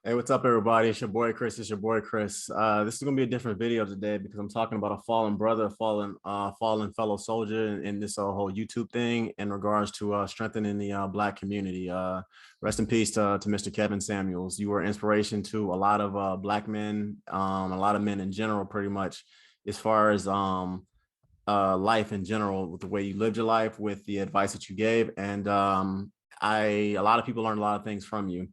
Hey, what's up, everybody? It's your boy Chris. It's your boy Chris. This is gonna be a different video today because I'm talking about a fallen brother, fallen fellow soldier in this whole YouTube thing in regards to strengthening the Black community. Rest in peace to Mr. Kevin Samuels. You were inspiration to a lot of Black men, a lot of men in general, pretty much, as far as life in general, with the way you lived your life, with the advice that you gave, and a lot of people learned a lot of things from you.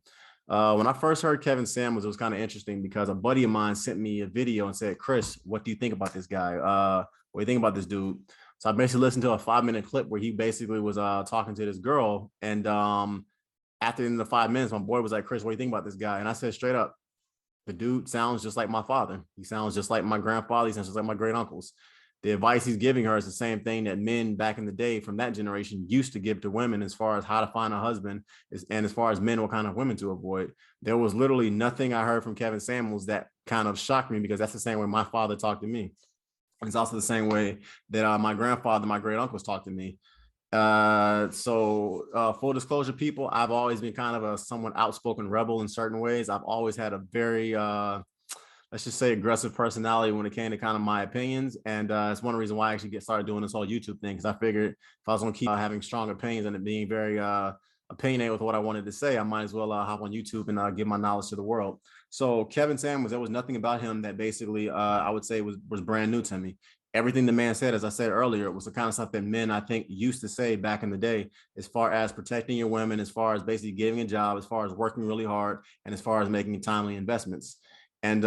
When I first heard Kevin Samuels, it was kind of interesting because a buddy of mine sent me a video and said, Chris, what do you think about this guy? What do you think about this dude? So I basically listened to a 5-minute clip where he basically was talking to this girl. And after the end of the 5 minutes, my boy was like, Chris, what do you think about this guy? And I said straight up, the dude sounds just like my father. He sounds just like my grandfather. He sounds just like my great uncles. The advice he's giving her is the same thing that men back in the day from that generation used to give to women as far as how to find a husband and as far as men, what kind of women to avoid. There was literally nothing I heard from Kevin Samuels that kind of shocked me because that's the same way my father talked to me. And it's also the same way that my grandfather, my great uncles talked to me. Full disclosure, people, I've always been kind of a somewhat outspoken rebel in certain ways. I've always had a very let's just say aggressive personality when it came to kind of my opinions. And it's one reason why I actually started doing this whole YouTube thing, because I figured if I was going to keep having strong opinions and it being very opinionated with what I wanted to say, I might as well hop on YouTube and give my knowledge to the world. So Kevin Samuels, there was nothing about him that basically I would say was brand new to me. Everything the man said, as I said earlier, was the kind of stuff that men, I think, used to say back in the day, as far as protecting your women, as far as basically getting a job, as far as working really hard, and as far as making timely investments. And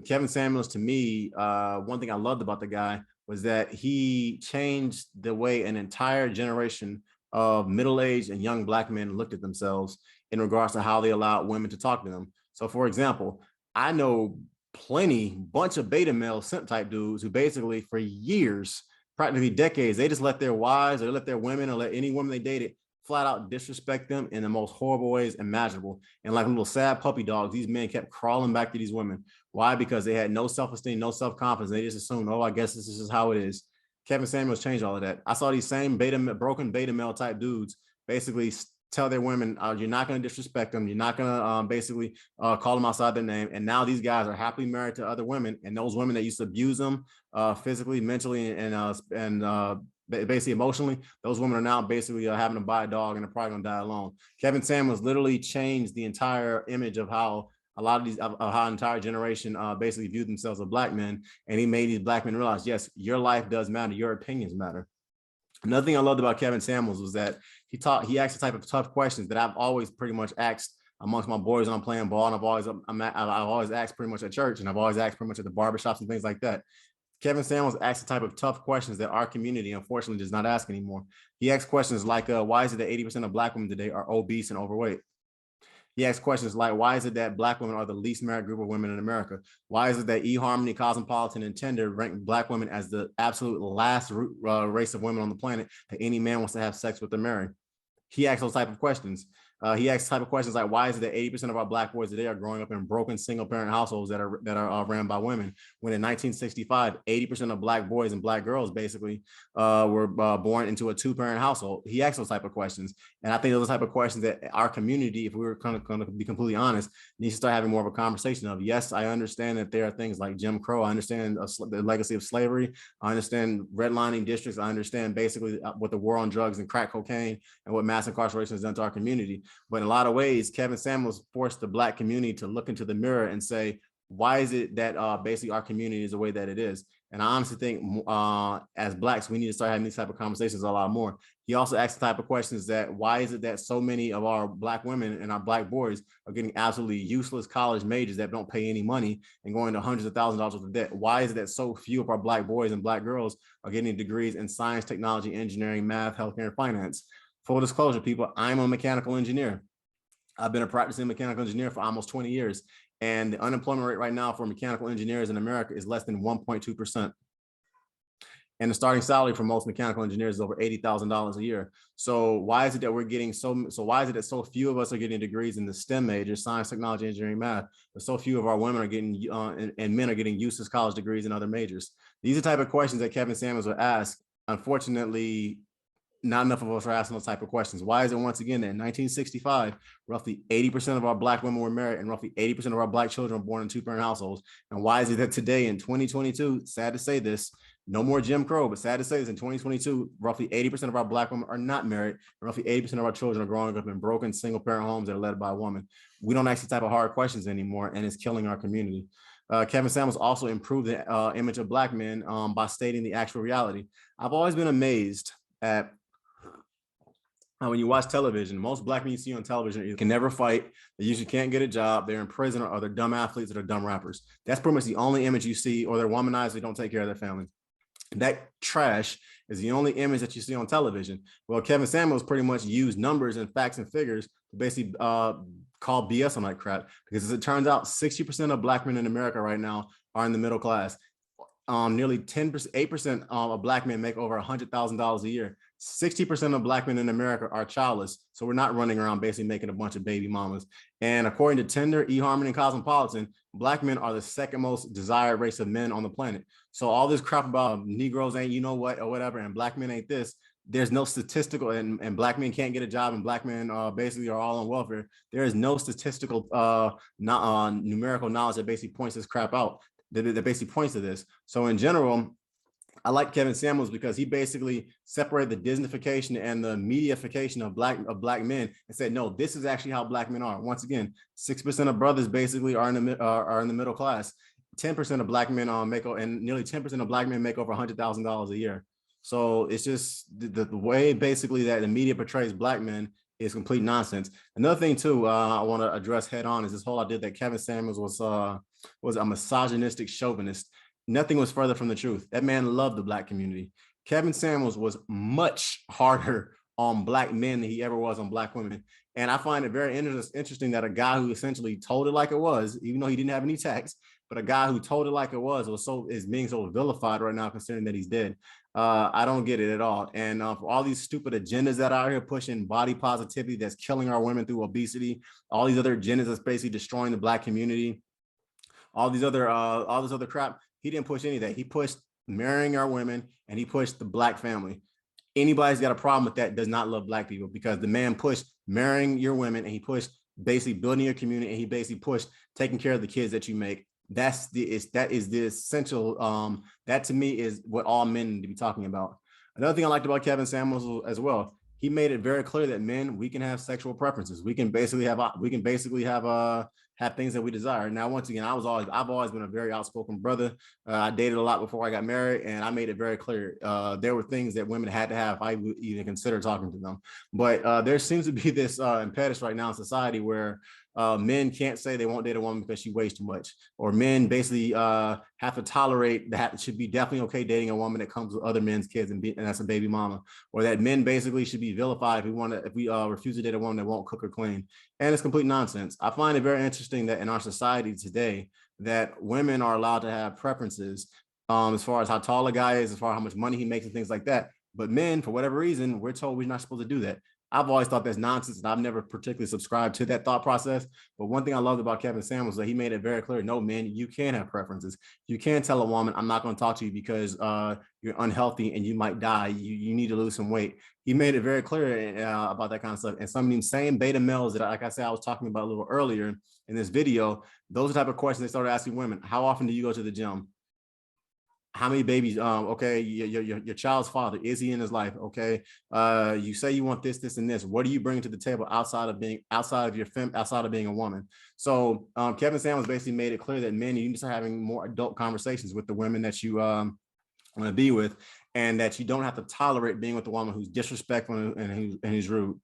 Kevin Samuels, to me, one thing I loved about the guy was that he changed the way an entire generation of middle-aged and young Black men looked at themselves in regards to how they allowed women to talk to them. So, for example, I know bunch of beta male simp type dudes who basically for years, practically decades, they just let their wives or let their women or let any woman they dated flat out disrespect them in the most horrible ways imaginable. And like little sad puppy dogs, these men kept crawling back to these women. Why? Because they had no self-esteem, no self-confidence. They just assumed, oh, I guess this is just how it is. Kevin Samuels changed all of that. I saw these same broken beta male type dudes basically tell their women, you're not going to disrespect them. You're not going to basically call them outside their name. And now these guys are happily married to other women. And those women that used to abuse them physically, mentally, and basically emotionally, those women are now basically having to buy a dog and they're probably gonna die alone. Kevin Samuels literally changed the entire image of how a lot of these, how an entire generation basically viewed themselves as Black men. And he made these Black men realize, yes, your life does matter. Your opinions matter. Another thing I loved about Kevin Samuels was that he asked the type of tough questions that I've always pretty much asked amongst my boys when I'm playing ball. And I've always asked pretty much at church, and I've always asked pretty much at the barbershops and things like that. Kevin Samuels asked the type of tough questions that our community, unfortunately, does not ask anymore. He asks questions like, why is it that 80% of Black women today are obese and overweight? He asks questions like, why is it that Black women are the least married group of women in America? Why is it that eHarmony, Cosmopolitan, and Tinder rank Black women as the absolute last race of women on the planet that any man wants to have sex with or marry? He asks those type of questions. He asks type of questions like, why is it that 80% of our Black boys today are growing up in broken single parent households that are ran by women, when in 1965, 80% of Black boys and Black girls basically were born into a 2-parent household? He asks those type of questions. And I think those are the type of questions that our community, if we were going to be completely honest, needs to start having more of a conversation of. Yes, I understand that there are things like Jim Crow. I understand the legacy of slavery. I understand redlining districts. I understand basically what the war on drugs and crack cocaine and what mass incarceration has done to our community. But in a lot of ways, Kevin Samuels forced the Black community to look into the mirror and say, why is it that basically our community is the way that it is? And I honestly think as Blacks, we need to start having these type of conversations a lot more. He also asked the type of questions that, why is it that so many of our Black women and our Black boys are getting absolutely useless college majors that don't pay any money and going to hundreds of thousands of dollars worth of debt? Why is it that so few of our Black boys and Black girls are getting degrees in science, technology, engineering, math, healthcare, and finance? Full disclosure, people, I'm a mechanical engineer. I've been a practicing mechanical engineer for almost 20 years. And the unemployment rate right now for mechanical engineers in America is less than 1.2%. And the starting salary for most mechanical engineers is over $80,000 a year. So why is it that we're getting why is it that so few of us are getting degrees in the STEM majors, science, technology, engineering, math, but so few of our women are getting, and men are getting useless college degrees in other majors? These are the type of questions that Kevin Samuels would ask. Unfortunately, not enough of us are asking those type of questions. Why is it once again that in 1965, roughly 80% of our black women were married and roughly 80% of our black children were born in two-parent households? And why is it that today in 2022, sad to say this, no more Jim Crow, but sad to say this, in 2022, roughly 80% of our black women are not married, and roughly 80% of our children are growing up in broken single-parent homes that are led by a woman. We don't ask these type of hard questions anymore, and it's killing our community. Kevin Samuels also improved the image of black men by stating the actual reality. I've always been amazed at when you watch television, most black men you see on television either can never fight, they usually can't get a job, they're in prison, or they're dumb athletes or dumb rappers. That's pretty much the only image you see, or they're womanized, they don't take care of their family. That trash is the only image that you see on television. Well, Kevin Samuels pretty much used numbers and facts and figures to basically call BS on that crap, because as it turns out, 60% of black men in America right now are in the middle class. Nearly 10%, 8% of black men make over $100,000 a year. 60% of black men in America are childless. So we're not running around basically making a bunch of baby mamas. And according to Tinder, eHarmony, and Cosmopolitan, black men are the second most desired race of men on the planet. So all this crap about Negroes ain't you know what or whatever, and black men ain't this, there's no statistical, and black men can't get a job, and black men basically are all on welfare. There is no statistical numerical knowledge that basically points this crap out, that basically points to this. So in general, I like Kevin Samuels because he basically separated the Disneyfication and the mediaification of black men and said, no, this is actually how black men are. Once again, 6% of brothers basically are in the middle class. 10% of black men make, and nearly 10% of black men make over $100,000 a year. So it's just the way basically that the media portrays black men is complete nonsense. Another thing too, I want to address head on is this whole idea that Kevin Samuels was a misogynistic chauvinist. Nothing was further from the truth. That man loved the black community. Kevin Samuels was much harder on black men than he ever was on black women. And I find it very interesting that a guy who essentially told it like it was, even though he didn't have any tax, but a guy who told it like it was is being so vilified right now, considering that he's dead. I don't get it at all. And for all these stupid agendas that are out here pushing body positivity, that's killing our women through obesity, all these other agendas that's basically destroying the black community, all this other crap, he didn't push any of that. He pushed marrying our women, and he pushed the black family. Anybody's got a problem with that does not love black people, because the man pushed marrying your women, and he pushed basically building your community, and he basically pushed taking care of the kids that you make. That is the essential. That to me is what all men need to be talking about. Another thing I liked about Kevin Samuels as well, he made it very clear that men, we can have sexual preferences. We can basically have things that we desire. Now, once again, I've always been a very outspoken brother. I dated a lot before I got married, and I made it very clear there were things that women had to have if I would even consider talking to them. But there seems to be this impetus right now in society where men can't say they won't date a woman because she weighs too much, or men basically have to tolerate that it should be definitely okay dating a woman that comes with other men's kids and that's a baby mama, or that men basically should be vilified if we refuse to date a woman that won't cook or clean. And it's complete nonsense. I find it very interesting that in our society today, that women are allowed to have preferences as far as how tall a guy is, as far as how much money he makes and things like that. But men, for whatever reason, we're told we're not supposed to do that. I've always thought that's nonsense, and I've never particularly subscribed to that thought process. But one thing I loved about Kevin Samuels was that he made it very clear, no, men, you can have preferences. You can tell a woman, I'm not going to talk to you because you're unhealthy and you might die. You need to lose some weight. He made it very clear about that kind of stuff. And some of these same beta males that, like I said, I was talking about a little earlier in this video, those are the type of questions they started asking women. How often do you go to the gym? How many babies? Okay, your child's father, is he in his life? Okay, you say you want this, and this. What do you bring to the table outside of being a woman? So Kevin Samuels basically made it clear that men, you need to start having more adult conversations with the women that you want to be with, and that you don't have to tolerate being with a woman who's disrespectful and who's rude.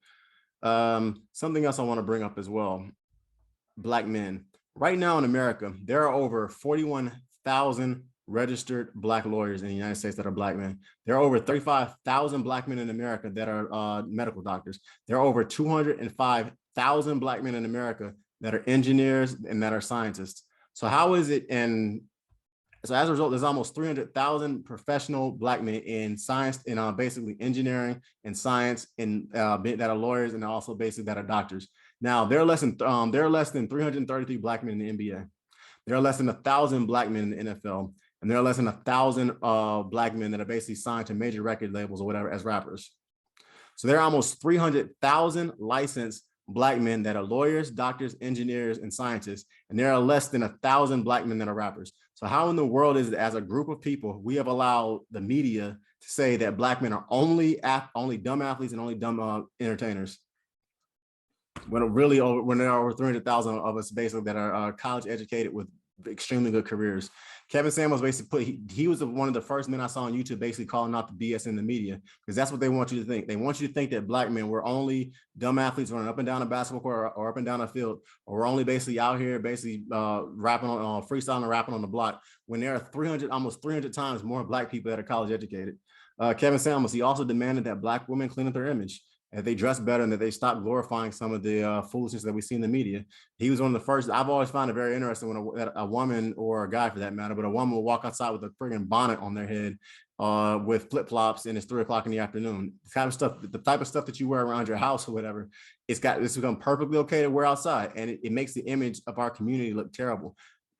Something else I want to bring up as well: black men. Right now in America, there are over 41,000 registered black lawyers in the United States that are black men. There are over 35,000 black men in America that are medical doctors. There are over 205,000 black men in America that are engineers and that are scientists. So how is it? And so as a result, there's almost 300,000 professional black men in science, in basically engineering and science, and that are lawyers, and also basically that are doctors. Now there are less than 333 black men in the NBA. There are less than 1,000 black men in the NFL. And there are less than 1,000 black men that are basically signed to major record labels or whatever as rappers. So there are almost 300,000 licensed Black men that are lawyers, doctors, engineers, and scientists, and there are less than 1,000 Black men that are rappers. So how in the world is it, as a group of people, we have allowed the media to say that Black men are only dumb athletes and only dumb entertainers? When there are over 300,000 of us basically that are college educated with extremely good careers. Kevin Samuels basically he was one of the first men I saw on YouTube basically calling out the BS in the media, because that's what they want you to think. They want you to think that Black men were only dumb athletes running up and down a basketball court or up and down a field, or we're only basically out here basically rapping on freestyling and rapping on the block, when there are almost 300 times more Black people that are college educated. Kevin Samuels, he also demanded that Black women clean up their image, that they dress better, and that they stop glorifying some of the foolishness that we see in the media. He was one of the first. I've always found it very interesting when a woman, or a guy for that matter, but a woman will walk outside with a friggin' bonnet on their head with flip-flops, and it's 3 o'clock in the afternoon. The type of stuff that you wear around your house or whatever, it's become perfectly okay to wear outside, and it makes the image of our community look terrible.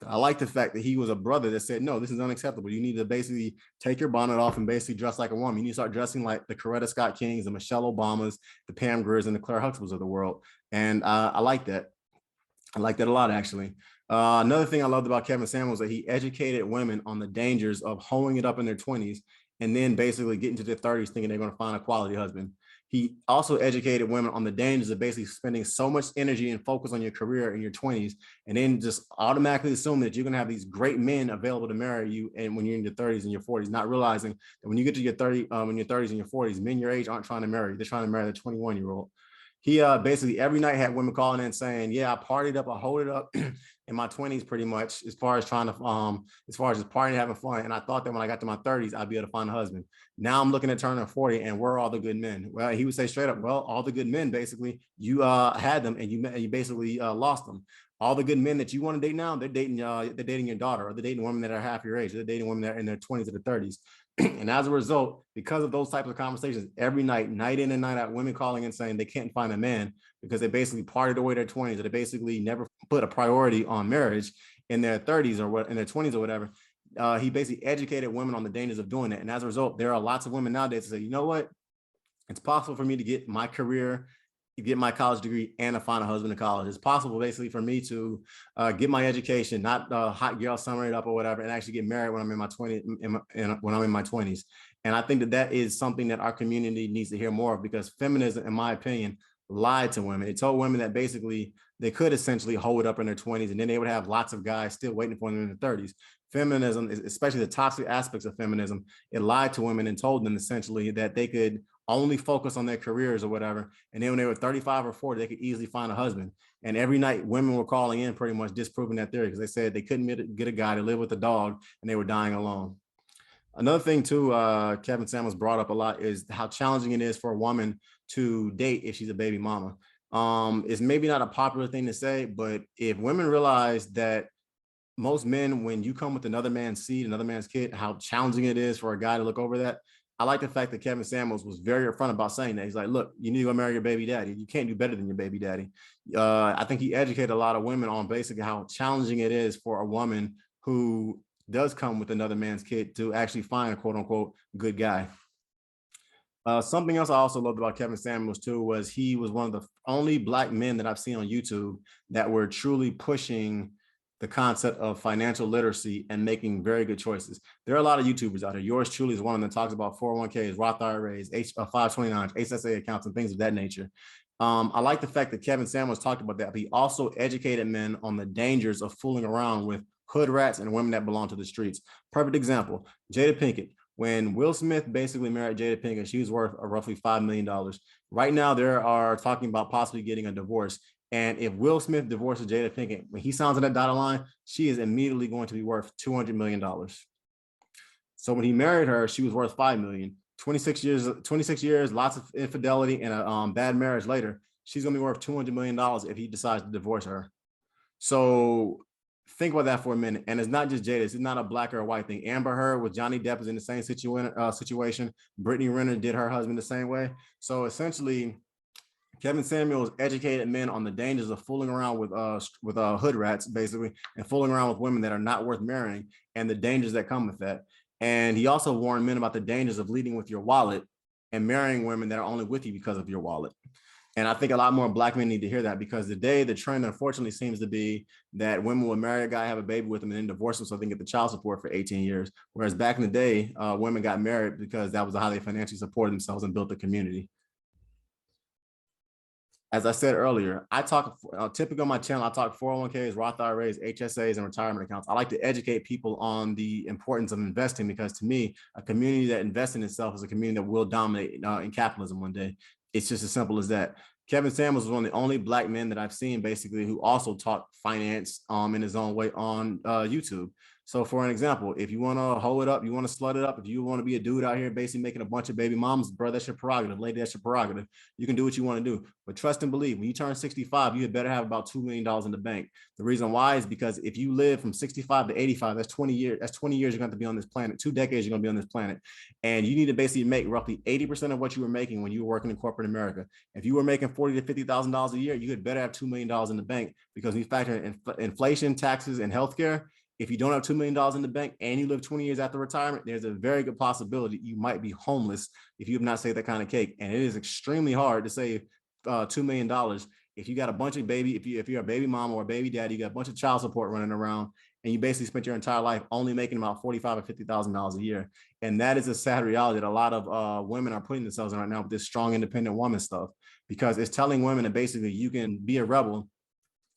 I like the fact that he was a brother that said, no, this is unacceptable. You need to basically take your bonnet off and basically dress like a woman. You need to start dressing like the Coretta Scott Kings, the Michelle Obamas, the Pam Griers, and the Claire Huxtables of the world. And I like that. I like that a lot, actually. Another thing I loved about Kevin Samuels is that he educated women on the dangers of hoeing it up in their 20s and then basically getting to their 30s thinking they're going to find a quality husband. He also educated women on the dangers of basically spending so much energy and focus on your career in your 20s, and then just automatically assuming that you're going to have these great men available to marry you, and when you're in your 30s and your 40s, not realizing that when you get to your 30s and your 40s, men your age aren't trying to marry you. They're trying to marry the 21-year-old. He basically every night had women calling in saying, yeah, I partied up, I hold it up in my 20s pretty much, as far as trying to, as far as just partying, having fun. And I thought that when I got to my 30s, I'd be able to find a husband. Now I'm looking at turning 40, and where are all the good men? Well, he would say straight up, well, all the good men, basically, you had them and you basically lost them. All the good men that you want to date now, they're dating your daughter, or they're dating women that are half your age. They're dating women that are in their 20s or their 30s. And as a result, because of those types of conversations, every night, night in and night out, women calling in saying they can't find a man because they basically partied away their 20s, or they basically never put a priority on marriage in their 30s or in their 20s or whatever. He basically educated women on the dangers of doing it. And as a result, there are lots of women nowadays that say, you know what? It's possible for me to get my career, get my college degree, and to find a husband in college. It's possible basically for me to get my education, not hot girl summer it up or whatever, and actually get married when I'm in my 20s, when I'm in my 20s. And I think that that is something that our community needs to hear more of, because feminism, in my opinion, lied to women. It told women that basically they could essentially hold up in their 20s, and then they would have lots of guys still waiting for them in their 30s. Feminism, especially the toxic aspects of feminism, it lied to women and told them essentially that they could only focus on their careers or whatever. And then when they were 35 or 40, they could easily find a husband. And every night women were calling in pretty much disproving that theory, because they said they couldn't get a guy to live with a dog and they were dying alone. Another thing too, Kevin Samuels brought up a lot, is how challenging it is for a woman to date if she's a baby mama. It's maybe not a popular thing to say, but if women realize that most men, when you come with another man's seed, another man's kid, how challenging it is for a guy to look over that. I like the fact that Kevin Samuels was very upfront about saying that. He's like, look, you need to go marry your baby daddy. You can't do better than your baby daddy. I think he educated a lot of women on basically how challenging it is for a woman who does come with another man's kid to actually find a quote unquote good guy. Something else I also loved about Kevin Samuels too was he was one of the only Black men that I've seen on YouTube that were truly pushing the concept of financial literacy and making very good choices. There are a lot of YouTubers out there. Yours truly is one of them that talks about 401ks, Roth IRAs, 529s, HSA accounts, and things of that nature. I like the fact that Kevin Samuels talked about that, but he also educated men on the dangers of fooling around with hood rats and women that belong to the streets. Perfect example, Jada Pinkett. When Will Smith basically married Jada Pinkett, she was worth roughly $5 million. Right now, they are talking about possibly getting a divorce. And if Will Smith divorces Jada Pinkett, when he signs on that dotted line, she is immediately going to be worth $200 million. So when he married her, she was worth $5 million. 26 years, lots of infidelity, and a bad marriage later, she's going to be worth $200 million if he decides to divorce her. So think about that for a minute. And it's not just Jada. It's not a black or a white thing. Amber Heard with Johnny Depp is in the same situation. Brittany Renner did her husband the same way. So essentially, Kevin Samuels educated men on the dangers of fooling around with hood rats, basically, and fooling around with women that are not worth marrying, and the dangers that come with that. And he also warned men about the dangers of leading with your wallet and marrying women that are only with you because of your wallet. And I think a lot more Black men need to hear that, because today the trend, unfortunately, seems to be that women will marry a guy, have a baby with him, and then divorce him so they can get the child support for 18 years. Whereas back in the day, women got married because that was how they financially supported themselves and built a community. As I said earlier, I talk typically on my channel, I talk 401ks, Roth IRAs, HSAs, and retirement accounts. I like to educate people on the importance of investing, because to me, a community that invests in itself is a community that will dominate in capitalism one day. It's just as simple as that. Kevin Samuels was one of the only Black men that I've seen basically who also taught finance in his own way on YouTube. So for an example, if you want to hold it up, you want to slut it up, if you want to be a dude out here basically making a bunch of baby moms, bro, that's your prerogative. Lady, that's your prerogative. You can do what you want to do. But trust and believe, when you turn 65, you had better have about $2 million in the bank. The reason why is because if you live from 65 to 85, that's 20 years. That's 20 years you're going to be on this planet. 2 decades you're going to be on this planet. And you need to basically make roughly 80% of what you were making when you were working in corporate America. If you were making $40,000 to $50,000 a year, you had better have $2 million in the bank, because when you factor in inflation, taxes, and healthcare, if you don't have $2 million in the bank and you live 20 years after retirement, there's a very good possibility you might be homeless if you have not saved that kind of cake. And it is extremely hard to save $2 million if you got a bunch of baby, if you're a baby mom or a baby daddy, you got a bunch of child support running around, and you basically spent your entire life only making about $45,000 or $50,000 a year. And that is a sad reality that a lot of women are putting themselves in right now with this strong, independent woman stuff, because it's telling women that basically you can be a rebel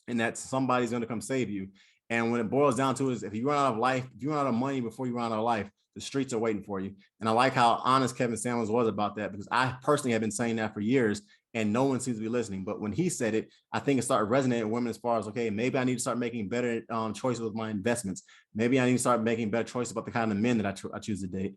and that somebody's going to come save you. And when it boils down to it, is if you run out of life, if you run out of money before you run out of life, the streets are waiting for you. And I like how honest Kevin Samuels was about that, because I personally have been saying that for years and no one seems to be listening. But when he said it, I think it started resonating with women as far as, okay, maybe I need to start making better choices with my investments. Maybe I need to start making better choices about the kind of men that I choose to date.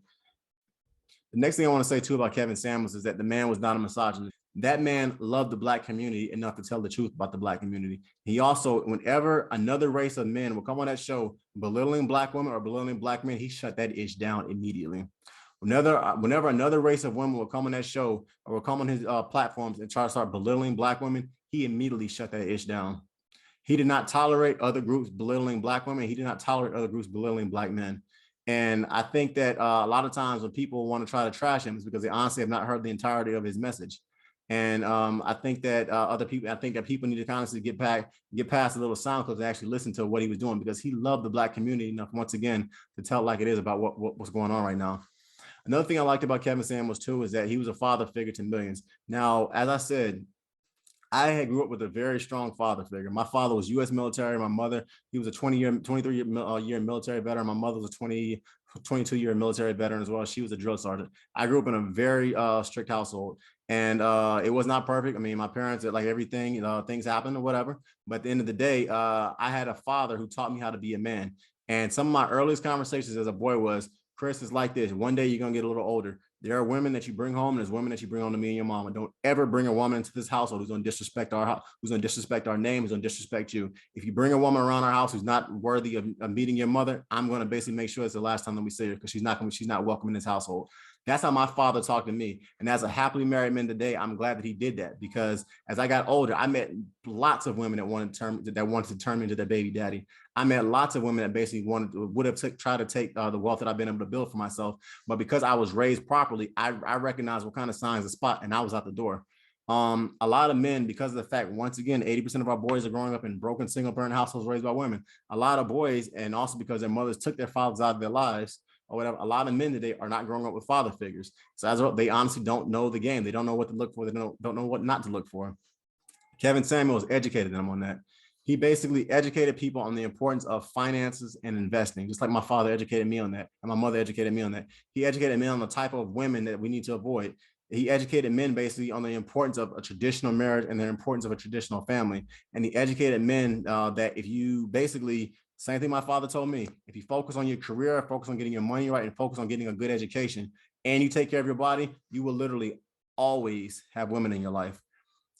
The next thing I want to say too about Kevin Samuels is that the man was not a misogynist. That man loved the Black community enough to tell the truth about the Black community. He also, whenever another race of men will come on that show belittling Black women or belittling Black men, he shut that ish down immediately. Whenever another race of women will come on that show or will come on his platforms and try to start belittling Black women, he immediately shut that ish down. He did not tolerate other groups belittling Black women. He did not tolerate other groups belittling Black men. And I think that a lot of times when people want to try to trash him, it's because they honestly have not heard the entirety of his message. And I think that people need to honestly get past a little sound clips and actually listen to what he was doing, because he loved the Black community enough, once again, to tell like it is about what's going on right now. Another thing I liked about Kevin Samuels too is that he was a father figure to millions. Now, as I said, I had grew up with a very strong father figure. My father was U.S. military. My mother, he was a 23-year military veteran. My mother was a 22-year military veteran as well. She was a drill sergeant. I grew up in a very strict household, and it was not perfect. I mean, my parents, like everything, things happen or whatever. But at the end of the day, I had a father who taught me how to be a man. And some of my earliest conversations as a boy was, Chris, is like this. One day you're going to get a little older. There are women that you bring home, and there's women that you bring home to me and your mama. Don't ever bring a woman into this household who's going to disrespect our house, who's going to disrespect our name, who's going to disrespect you. If you bring a woman around our house who's not worthy of meeting your mother, I'm going to basically make sure it's the last time that we see her, because she's not welcome in this household. That's how my father talked to me. And as a happily married man today, I'm glad that he did that, because as I got older, I met lots of women that wanted to turn me into their baby daddy. I met lots of women that basically would have tried to take the wealth that I've been able to build for myself. But because I was raised properly, I recognized what kind of signs to spot, and I was out the door. A lot of men, because of the fact, once again, 80% of our boys are growing up in broken single parent households raised by women. A lot of boys, and also because their mothers took their fathers out of their lives or whatever, a lot of men today are not growing up with father figures. So as well, they honestly don't know the game. They don't know what to look for. They don't know what not to look for. Kevin Samuels educated them on that. He basically educated people on the importance of finances and investing, just like my father educated me on that, and my mother educated me on that. He educated me on the type of women that we need to avoid. He educated men basically on the importance of a traditional marriage and the importance of a traditional family. And he educated men that if you basically, same thing my father told me, if you focus on your career, focus on getting your money right, and focus on getting a good education, and you take care of your body, you will literally always have women in your life.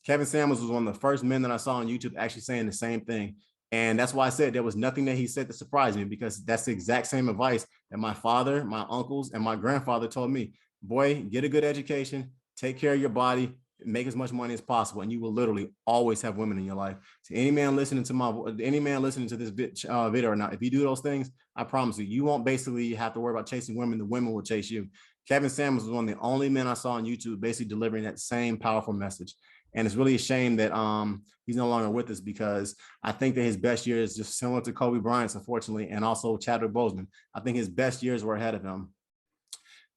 Kevin Samuels was one of the first men that I saw on YouTube actually saying the same thing. And that's why I said there was nothing that he said that surprised me, because that's the exact same advice that my father, my uncles, and my grandfather told me. Boy, get a good education, take care of your body, make as much money as possible, and you will literally always have women in your life. So any man listening to this video or not, if you do those things, I promise you, you won't basically have to worry about chasing women. The women will chase you. Kevin Samuels was one of the only men I saw on YouTube basically delivering that same powerful message. And it's really a shame that he's no longer with us, because I think that his best years, just similar to Kobe Bryant's, unfortunately, and also Chadwick Boseman, I think his best years were ahead of him.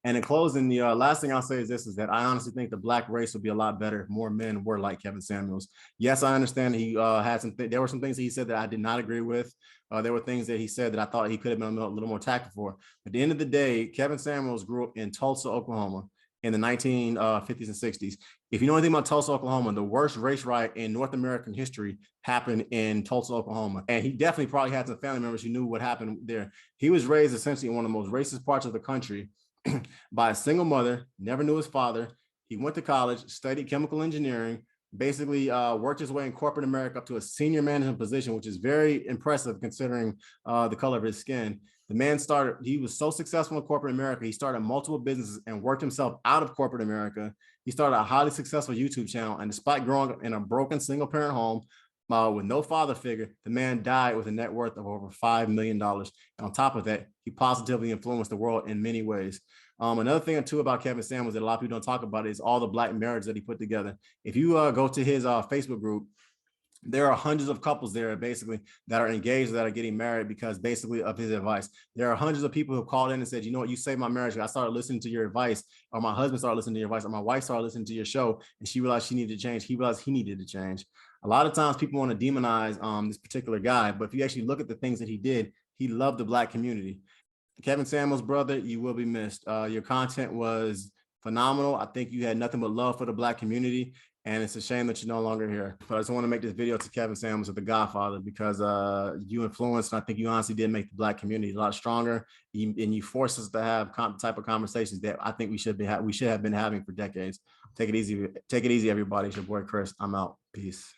And in closing, the last thing I'll say is this, is that I honestly think the black race would be a lot better if more men were like Kevin Samuels. Yes, I understand he had there were some things that he said that I did not agree with. There were things that he said that I thought he could have been a little more tactful for. At the end of the day, Kevin Samuels grew up in Tulsa, Oklahoma in the 1950s and 60s. If you know anything about Tulsa, Oklahoma, the worst race riot in North American history happened in Tulsa, Oklahoma. And he definitely probably had some family members who knew what happened there. He was raised essentially in one of the most racist parts of the country by a single mother, never knew his father. He went to college, studied chemical engineering, basically worked his way in corporate America up to a senior management position, which is very impressive considering the color of his skin. The man he was so successful in corporate America, he started multiple businesses and worked himself out of corporate America. He started a highly successful YouTube channel, and despite growing up in a broken single parent home, with no father figure, the man died with a net worth of over $5 million. And on top of that, he positively influenced the world in many ways. Another thing too about Kevin Samuels that a lot of people don't talk about is all the black marriages that he put together. If you go to his Facebook group, there are hundreds of couples there basically that are engaged, that are getting married because basically of his advice. There are hundreds of people who called in and said, you know what, you saved my marriage. I started listening to your advice, or my husband started listening to your advice, or my wife started listening to your show, and she realized she needed to change. He realized he needed to change. A lot of times people want to demonize this particular guy, but if you actually look at the things that he did, he loved the black community. Kevin Samuels, brother, you will be missed. Your content was phenomenal. I think you had nothing but love for the black community, and it's a shame that you're no longer here. But I just want to make this video to Kevin Samuels of the Godfather, because you influenced, and I think you honestly did make the black community a lot stronger, and you forced us to have the type of conversations that I think we should have been having for decades. Take it easy, everybody. It's your boy Chris. I'm out. Peace.